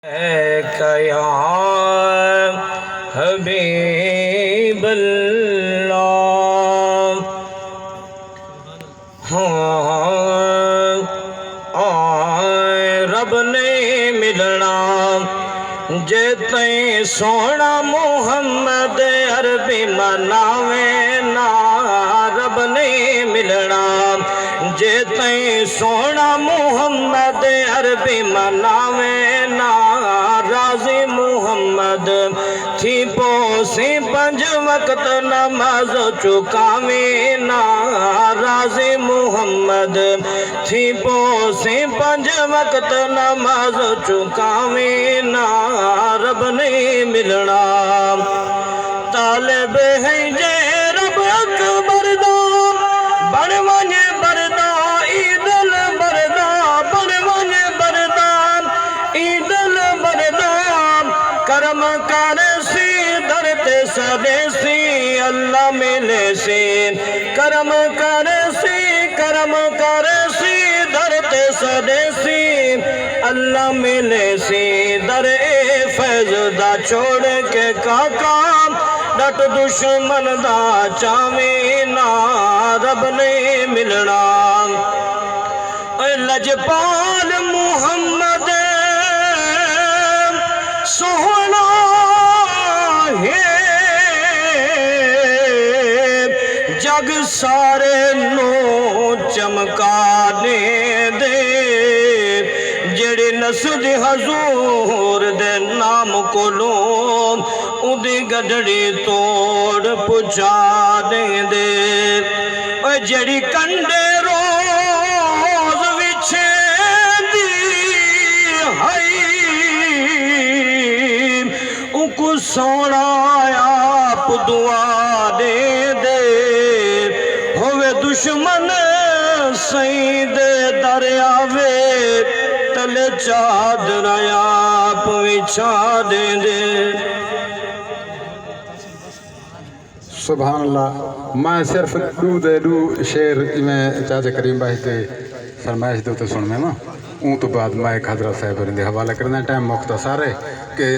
या हबीब अल्लाह। रब ने मिलना जे तई सोना मुहम्मद अरबी मनावे ना। रब ने मिलना जे तई सोना मुहम्मद अरबी मनावे ना। राजी मुहम्मद थी पोसी पंज वक्त नमाज चुकावे ना। राजी मुहम्मद थी पोसी पंज वक्त नमाज चुकावे ना। रब ने मिलना तालिब है जे रब अकबर दा बन वने बरदा ईदल बरदा बन वने बरदा ईदल बरदा। करम करे सी दरते सदे सी अल्लाह मिले सी। करम करे सी दरते सदे सी अल्लाह मिले सी। दर ए फैज दा छोड़ के काका डट दुश्मन दा चावे ना। रब ने मिलना लजपाल मुहम्मद सोहना है जग सारे नो चमकाने दे। जेड़े नसद हजूर दे नाम कोलो उदी गडड़ी तोड़ पुचा दे। जेड़ी कंडे रोज विछे दी हई उनको सोना आप दुआ दे। होवे दुश्मन सही दे दरियावे तले चादर आप बिछा दे। सुभान अल्लाह। मैं सिर्फ दू शेर में चाचा करीम भाई से फरमाइश दो तो सुन में ना ऊँ तो बाद मैं हजरत साहब हवाला करना टाइम मुख्तसर है कि